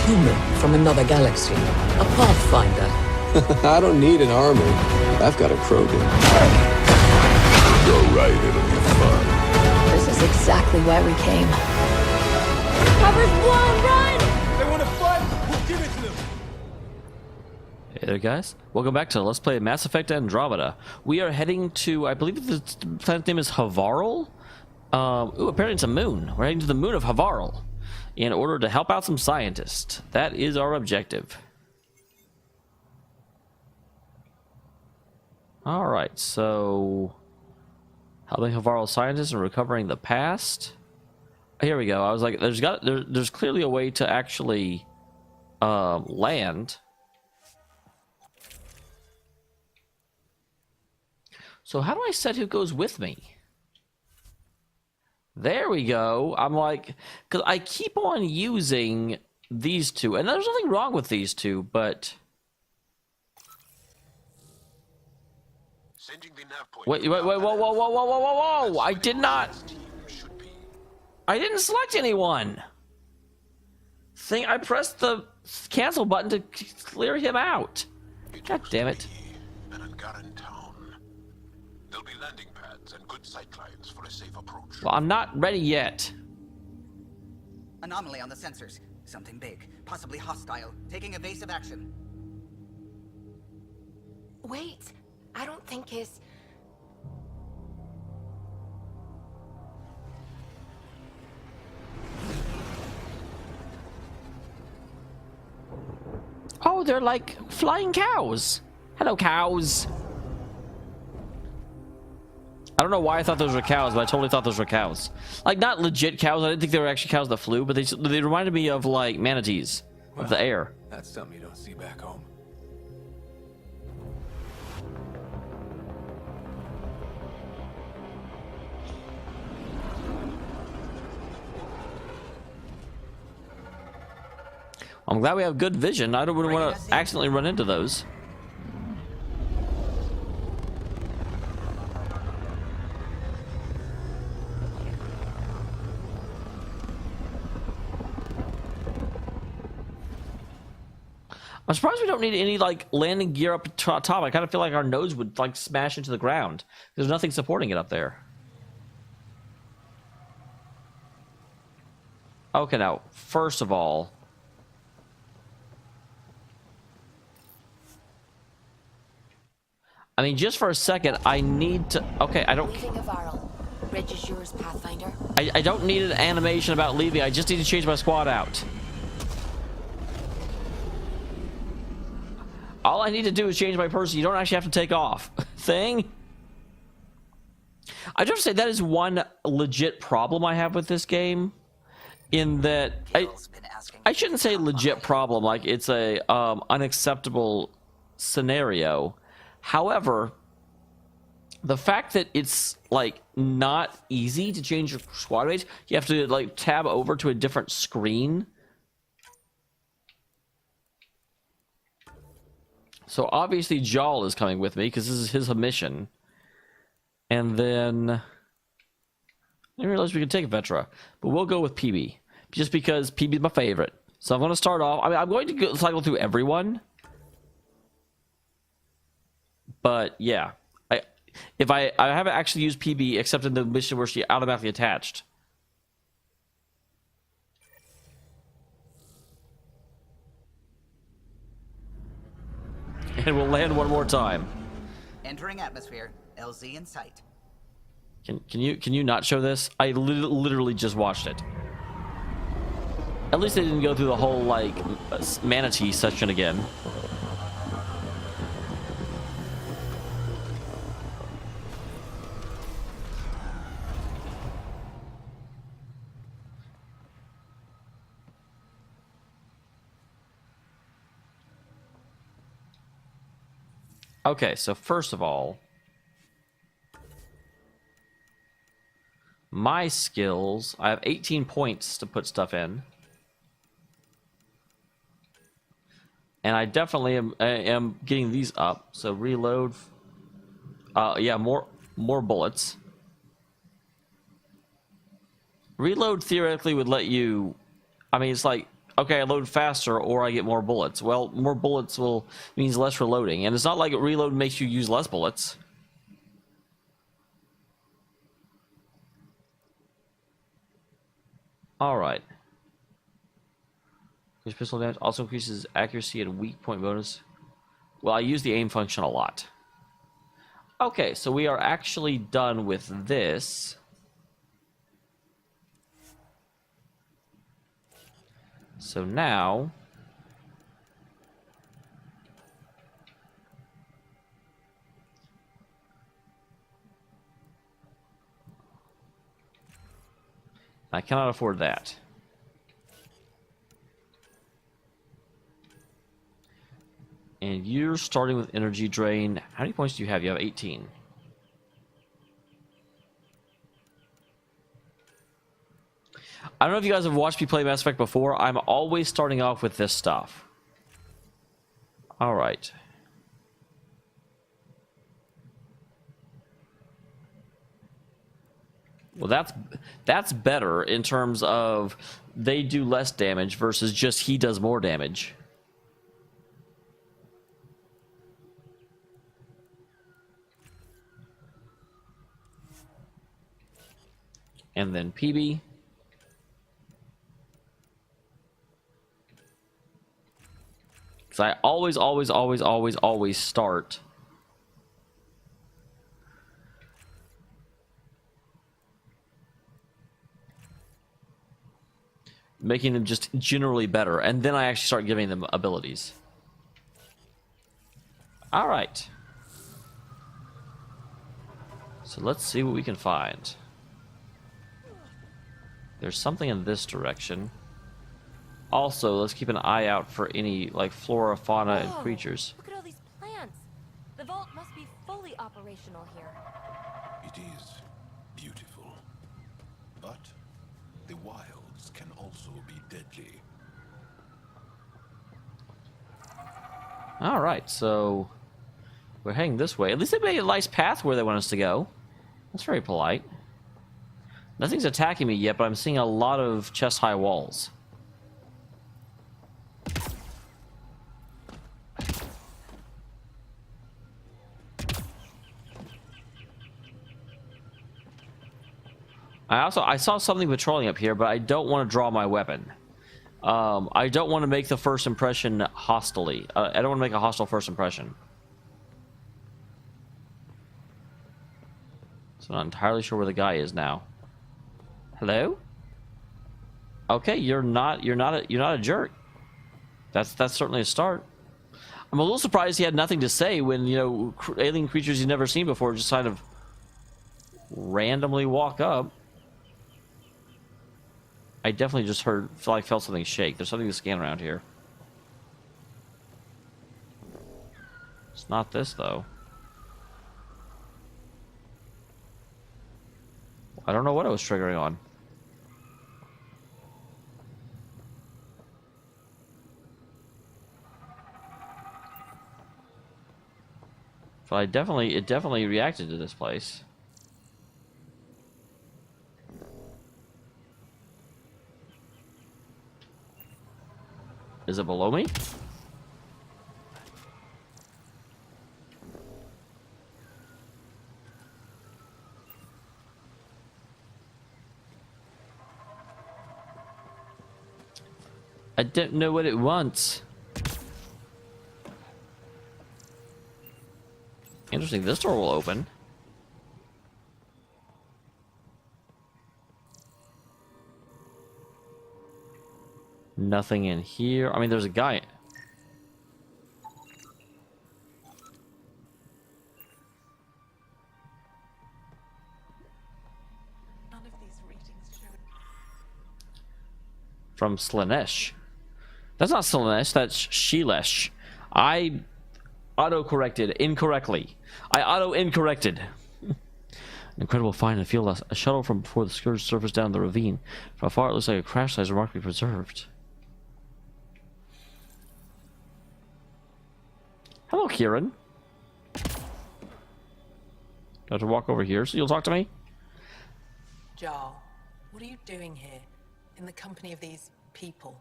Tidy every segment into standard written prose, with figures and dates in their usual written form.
human from another galaxy. A pathfinder. I don't need an army. I've got a Krogan. Go right, it'll be fun. This is exactly why we came. Cover's blown, run! They want to fight? We'll give it to them. Hey there, guys. Welcome back to Let's Play Mass Effect Andromeda. We are heading to, I believe the planet's name is Havarl. Ooh, apparently it's a moon. We're heading to the moon of Havarl in order to help out some scientists. That is our objective. Alright, so helping Havarl scientists and recovering the past. Here we go. I was like, there's clearly a way to actually land. So how do I set who goes with me? There we go. I'm like, because I keep on using these two, and there's nothing wrong with these two, but wait, whoa! I did not. I didn't select anyone. I pressed the cancel button to clear him out. God damn it. There'll be landing pads and good sight lines for a safe approach. Well, I'm not ready yet. Anomaly on the sensors. Something big, possibly hostile, taking evasive action. Wait, I don't think his... Oh, they're like flying cows. Hello, cows. I don't know why I thought those were cows, but I totally thought those were cows. Like, not legit cows. I didn't think they were actually cows that flew, but they reminded me of, like, manatees of the air. That's something you don't see back home. I'm glad we have good vision. I don't want to accidentally run into those. I'm surprised we don't need any, like, landing gear up top. I kind of feel like our nose would, like, smash into the ground. There's nothing supporting it up there. Okay, now, first of all, I mean, just for a second, I need to... Okay, I don't... Leaving Havarl. Bridge is yours, Pathfinder. I don't need an animation about leaving. I just need to change my squad out. All I need to do is change my person. You don't actually have to take off. Thing. I do have to say, that is one legit problem I have with this game. In that... I shouldn't say legit problem, like it's a unacceptable scenario. However, the fact that it's, like, not easy to change your squad mates, you have to, like, tab over to a different screen. So obviously Jaal is coming with me because this is his mission. And then I didn't realize we could take Vetra, but we'll go with PB just because PB is my favorite. So I'm going to start off. I mean, I'm going to cycle through everyone, but yeah, I haven't actually used PB except in the mission where she automatically attached. And we'll land one more time. Entering atmosphere. LZ in sight. Can you not show this? I literally just watched it. At least they didn't go through the whole, like, manatee section again. Okay, so first of all, my skills, I have 18 points to put stuff in. And I definitely am getting these up. So reload. Yeah, more bullets. Reload theoretically would let you, I mean, it's like okay, I load faster or I get more bullets. Well, more bullets means less reloading, and it's not like reload makes you use less bullets. All right. Increased pistol damage also increases accuracy and weak point bonus. Well, I use the aim function a lot. Okay, so we are actually done with this. So now I cannot afford that. And you're starting with energy drain. How many points do you have? You have 18. I don't know if you guys have watched me play Mass Effect before. I'm always starting off with this stuff. All right. Well, that's better in terms of they do less damage versus just he does more damage. And then PB. Because I always start making them just generally better, and then I actually start giving them abilities. All right. So let's see what we can find. There's something in this direction. Also, let's keep an eye out for any, like, flora, fauna, and creatures. Look at all these plants. The vault must be fully operational here. It is beautiful. But the wilds can also be deadly. Alright, so we're heading this way. At least they made a nice path where they want us to go. That's very polite. Nothing's attacking me yet, but I'm seeing a lot of chest-high walls. I saw something patrolling up here, but I don't want to draw my weapon. I don't want to make the first impression hostily. I don't want to make a hostile first impression. So I'm not entirely sure where the guy is now. Hello? Okay, you're not a jerk. That's certainly a start. I'm a little surprised he had nothing to say when, you know, alien creatures you've never seen before just kind of randomly walk up. I definitely just felt something shake. There's something to scan around here. It's not this, though. I don't know what I was triggering on. But it definitely reacted to this place. Is it below me? I don't know what it wants. Interesting, this door will open. Nothing in here. I mean, there's a guy. None of these readings show. From Slanesh. That's not Slanesh, that's Shilesh. I auto-corrected incorrectly. I auto-incorrected. An incredible find in the field. A shuttle from before the Scourge surfaced down the ravine. From afar, it looks like a crash site is remarkably preserved. Hello, Kieran. I have to walk over here, so you'll talk to me? Jar, what are you doing here? In the company of these people?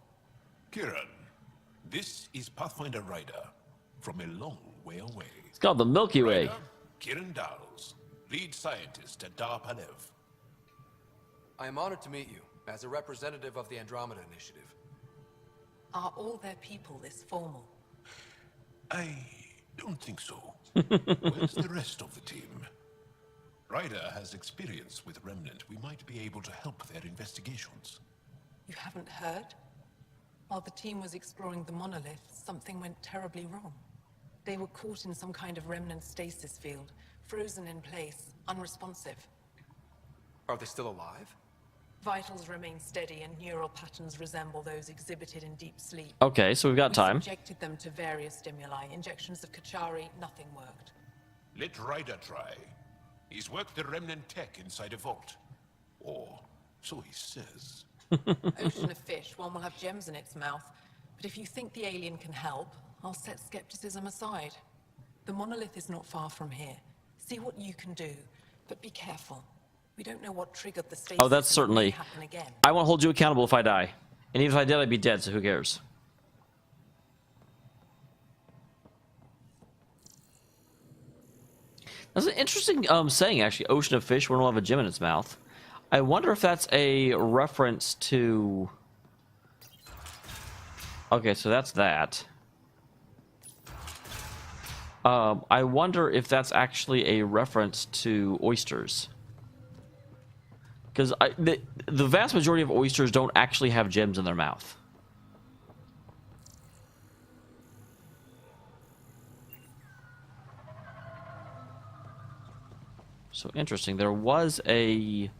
Kieran, this is Pathfinder Ryder from a long way away. It's called the Milky Way. Ryder, Kieran Dowles, lead scientist at Dameol. I am honored to meet you as a representative of the Andromeda Initiative. Are all their people this formal? I don't think so. Where's the rest of the team? Ryder has experience with Remnant. We might be able to help their investigations. You haven't heard? While the team was exploring the monolith, something went terribly wrong. They were caught in some kind of remnant stasis field, frozen in place, unresponsive. Are they still alive? Vitals remain steady and neural patterns resemble those exhibited in deep sleep. Okay, so we've got time. We subjected them to various stimuli. Injections of Kachari, nothing worked. Let Ryder try. He's worked the remnant tech inside a vault. Or so he says. Ocean of fish, one will have gems in its mouth. But if you think the alien can help, I'll set skepticism aside. The monolith is not far from here. See what you can do, but be careful. We don't know what triggered the stasis. Oh, that's certainly. Happen again. I won't hold you accountable if I die. And even if I did, I'd be dead, so who cares? That's an interesting saying, actually. Ocean of fish, one will have a gem in its mouth. I wonder if that's a reference to... Okay, so that's that. I wonder if that's actually a reference to oysters. Because the vast majority of oysters don't actually have gems in their mouth. So interesting. There was a...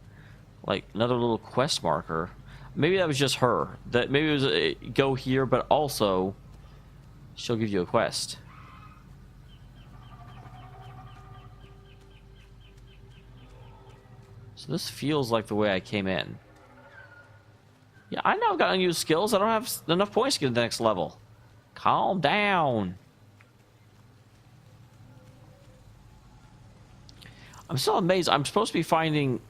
like another little quest marker. Maybe that was just her. That maybe it was a go here, but also she'll give you a quest. So this feels like the way I came in. Yeah, I know I've got unused skills. I don't have enough points to get to the next level. Calm down. I'm still amazed. I'm supposed to be finding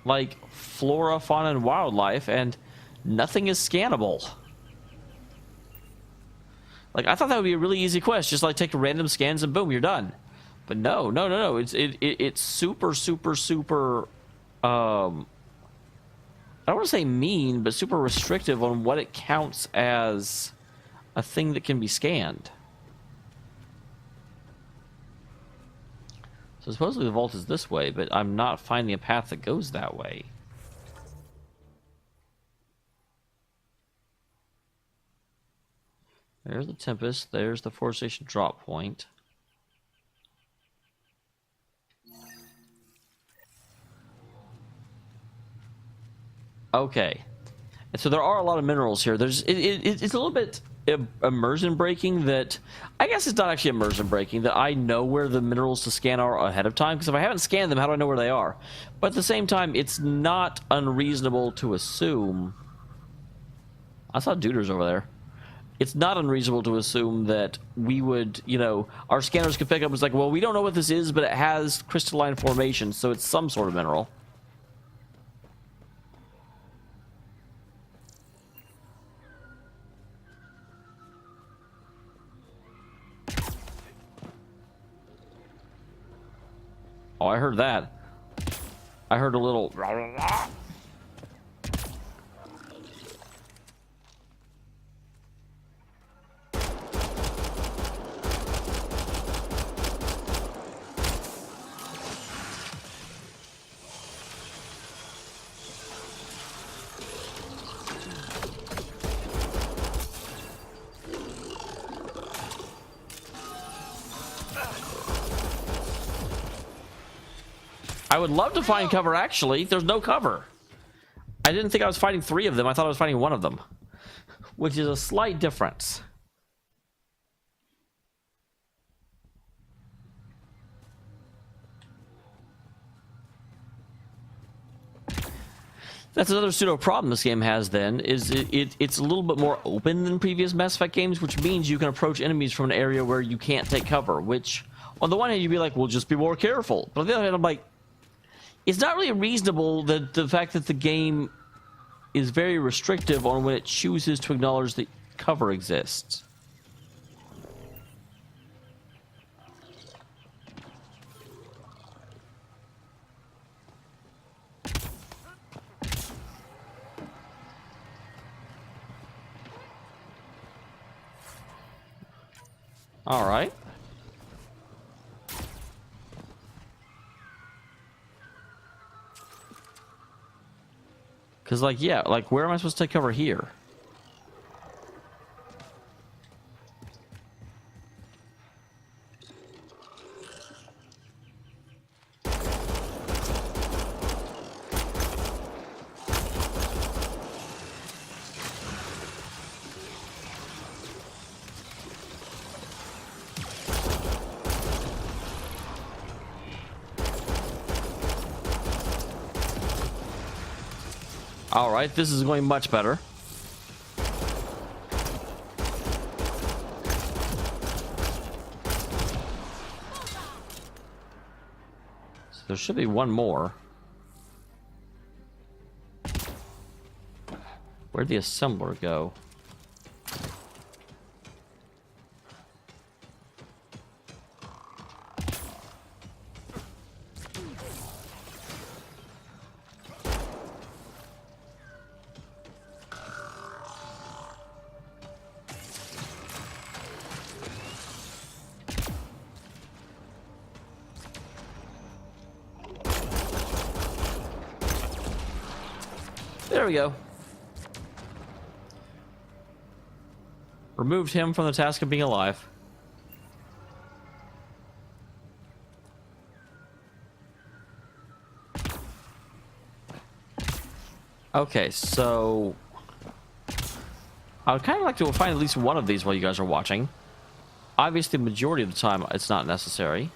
like flora, fauna, and wildlife, and nothing is scannable. Like, I thought that would be a really easy quest, just like take random scans and boom, you're done. But no. It's super. I don't want to say mean, but super restrictive on what it counts as a thing that can be scanned. So supposedly the vault is this way, but I'm not finding a path that goes that way. There's the Tempest. There's the Force Station drop point. Okay. And so there are a lot of minerals here. It's a little bit immersion breaking that... I guess it's not actually immersion breaking that I know where the minerals to scan are ahead of time, because if I haven't scanned them, how do I know where they are? But at the same time, it's not unreasonable to assume... I saw Duders over there. It's not unreasonable to assume that we would, you know, our scanners could pick up. It's like, well, we don't know what this is, but it has crystalline formation, so it's some sort of mineral. Oh, I heard that. I heard a little... I would love to find cover, actually. There's no cover. I didn't think I was fighting 3 of them. I thought I was fighting 1 of them. Which is a slight difference. That's another pseudo problem this game has then, is it's a little bit more open than previous Mass Effect games, which means you can approach enemies from an area where you can't take cover, which, on the one hand, you'd be like, well, just be more careful. But on the other hand, I'm like, it's not really reasonable that the fact that the game is very restrictive on when it chooses to acknowledge that cover exists. All right. Because, like, yeah, like, where am I supposed to take cover here? All right, this is going much better. So there should be one more. Where'd the assembler go? There we go. Removed him from the task of being alive. Okay, so I would kind of like to find at least one of these while you guys are watching. Obviously, the majority of the time, it's not necessary.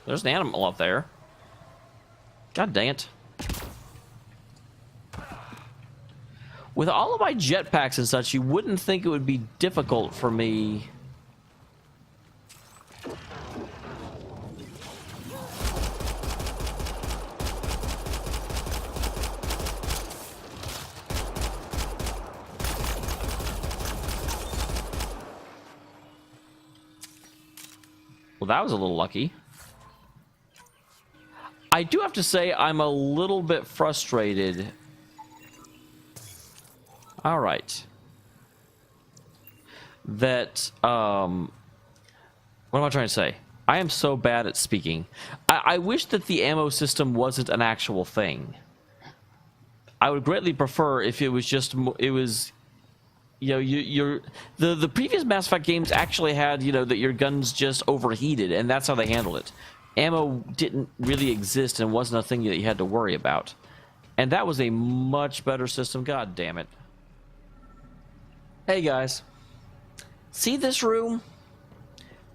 There's an animal up there. God dang it. With all of my jetpacks and such, you wouldn't think it would be difficult for me. Well, that was a little lucky. I do have to say I'm a little bit frustrated. All right. That, what am I trying to say? I am so bad at speaking. I wish that the ammo system wasn't an actual thing. I would greatly prefer if it was just, it was, you know, the previous Mass Effect games actually had, you know, that your guns just overheated, and that's how they handled it. Ammo didn't really exist and wasn't a thing that you had to worry about. And that was a much better system, god damn it. Hey guys, see this room?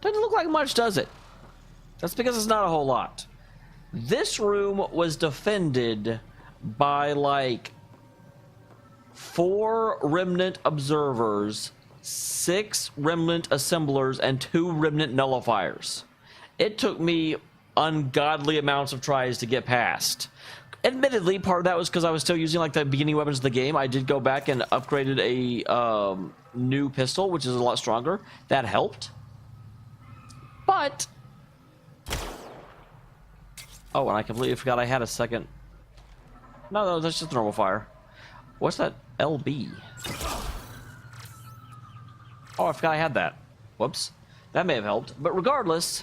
Doesn't look like much, does it? That's because it's not a whole lot. This room was defended by like 4 remnant observers, 6 remnant assemblers, and 2 remnant nullifiers. It took me ungodly amounts of tries to get past. Admittedly, part of that was because I was still using like the beginning weapons of the game. I did go back and upgraded a new pistol, which is a lot stronger. That helped. But... oh, and I completely forgot I had a second... no, that's just normal fire. What's that LB? Oh, I forgot I had that. Whoops. That may have helped. But regardless...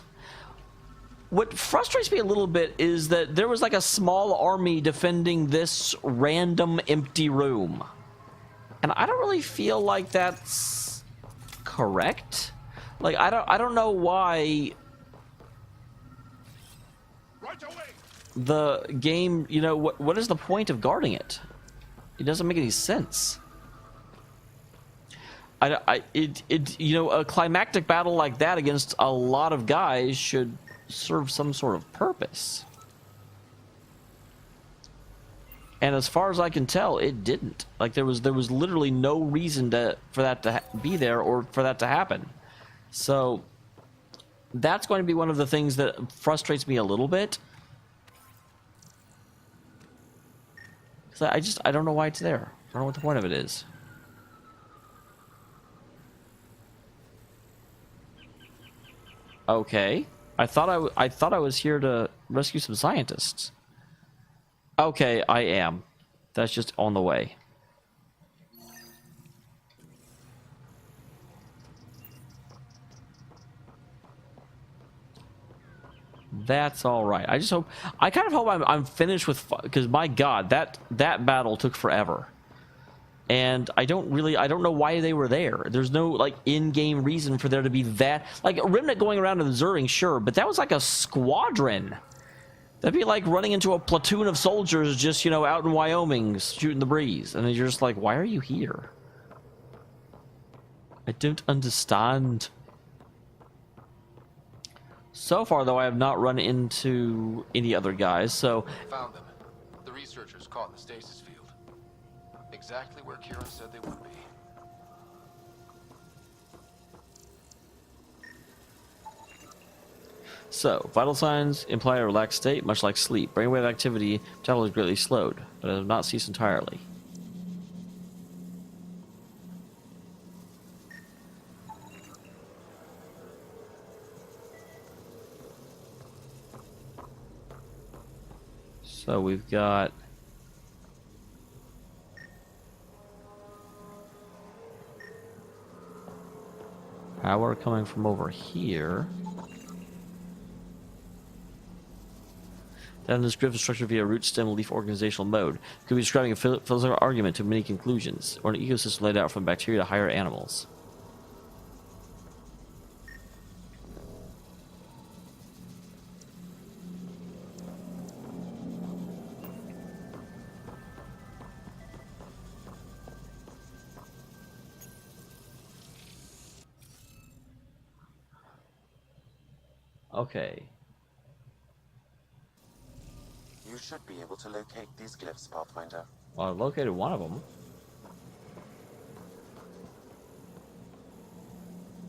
what frustrates me a little bit is that there was like a small army defending this random empty room. And I don't really feel like that's correct. Like, I don't know why the game, you know, what is the point of guarding it? It doesn't make any sense. You know, a climactic battle like that against a lot of guys should serve some sort of purpose. And as far as I can tell, it didn't. Like there was literally no reason for that to be there or for that to happen. So that's going to be one of the things that frustrates me a little bit. So I don't know why it's there. I don't know what the point of it is. Okay. I thought I was here to rescue some scientists. Okay, I am. That's just on the way. That's all right. I kind of hope I'm finished with, because my God, that battle took forever, and I don't know why they were there. There's no like in-game reason for there to be that, like Remnant going around and observing, sure, but that was like a squadron. That'd be like running into a platoon of soldiers just, you know, out in Wyoming shooting the breeze, and then you're just like, why are you here? I don't understand. So far, though, I have not run into any other guys, so... Found them. The researchers caught in the stasis field. Exactly where Kieran said they would be. So, vital signs imply a relaxed state, much like sleep. Brainwave activity metabolism is greatly slowed, but it has not ceased entirely. So we've got power coming from over here. Then describe the structure via root, stem, leaf organizational mode. Could be describing a philosophical argument to many conclusions, or an ecosystem laid out from bacteria to higher animals. Okay. You should be able to locate these glyphs, Pathfinder. Well, I located one of them.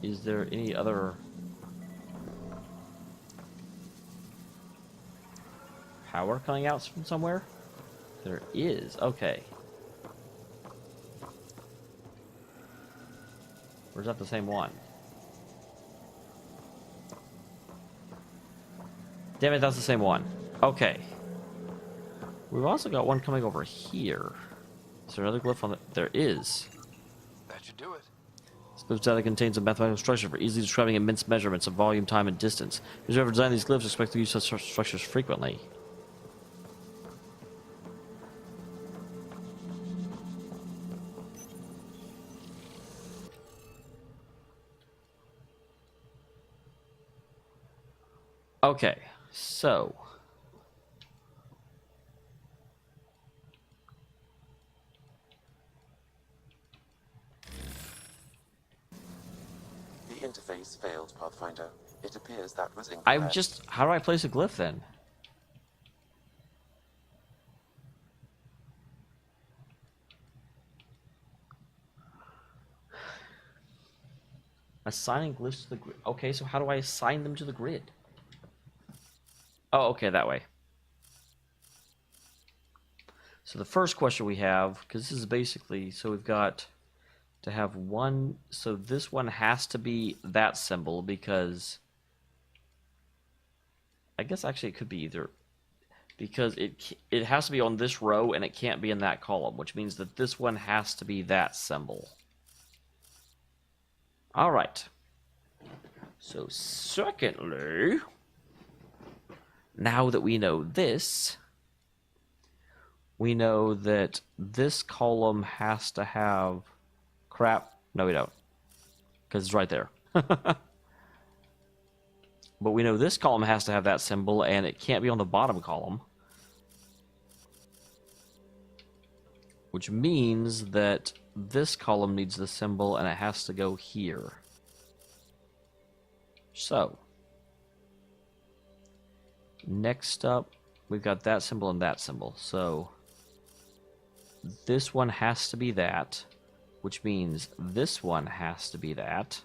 Is there any other power coming out from somewhere? There is. Okay. Or is that the same one? Damn it, that's the same one. Okay. We've also got one coming over here. Is there another glyph on it? There is. That should do it. This data contains a mathematical structure for easily describing immense measurements of volume, time, and distance. Those who ever designed these glyphs expect to use such structures frequently. Okay, so... The interface failed, Pathfinder. It appears that was incorrect. How do I place a glyph then? Assigning glyphs to the grid. Okay, so how do I assign them to the grid? Oh, okay, that way. So the first question we have, because this is basically, so we've got to have one, so this one has to be that symbol because, I guess actually it could be either, because it has to be on this row and it can't be in that column, which means that this one has to be that symbol. All right. So secondly, now that we know this, we know that this column has to have crap. No, we don't, because it's right there. But we know this column has to have that symbol, and it can't be on the bottom column. Which means that this column needs the symbol, and it has to go here. So, next up, we've got that symbol and that symbol. So, this one has to be that, which means this one has to be that,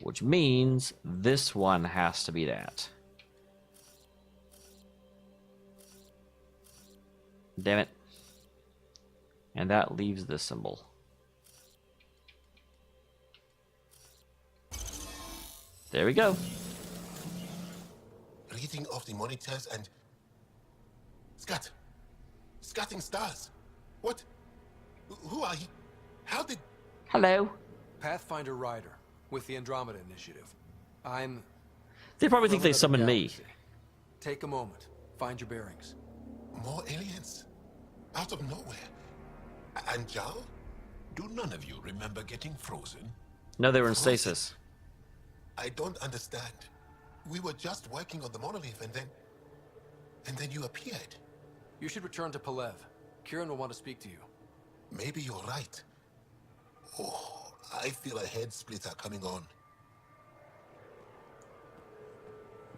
which means this one has to be that. Damn it. And that leaves the symbol. There we go. Reading off the monitors and... Scatting stars. What? Who are you? How did... Hello. Pathfinder Rider with the Andromeda Initiative. I'm... They probably think they summoned me. Take a moment. Find your bearings. More aliens? Out of nowhere? And Jao? Do none of you remember getting frozen? No, they were in stasis. I don't understand. We were just working on the monolith and then you appeared. You should return to Palev. Kieran will want to speak to you. Maybe you're right. Oh, I feel a head splitter coming on.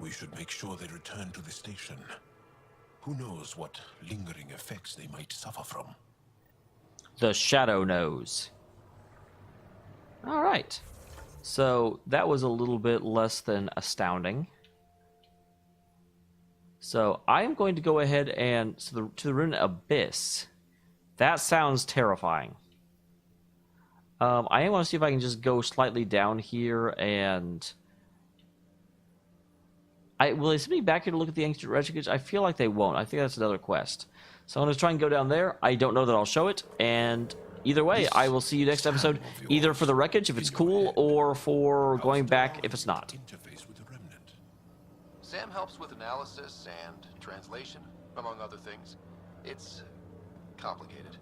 We should make sure they return to the station. Who knows what lingering effects they might suffer from. The Shadow knows. All right. So that was a little bit less than astounding. So I am going to go ahead and to the Rune Abyss. That sounds terrifying. I want to see if I can just go slightly down here and... will they send me back here to look at the ancient wreckage? I feel like they won't. I think that's another quest. So I'm going to try and go down there. I don't know that I'll show it. And either way, I will see you next episode, either for the wreckage, if it's cool, or for going back, if it's not. Sam helps with analysis and translation, among other things. It's complicated.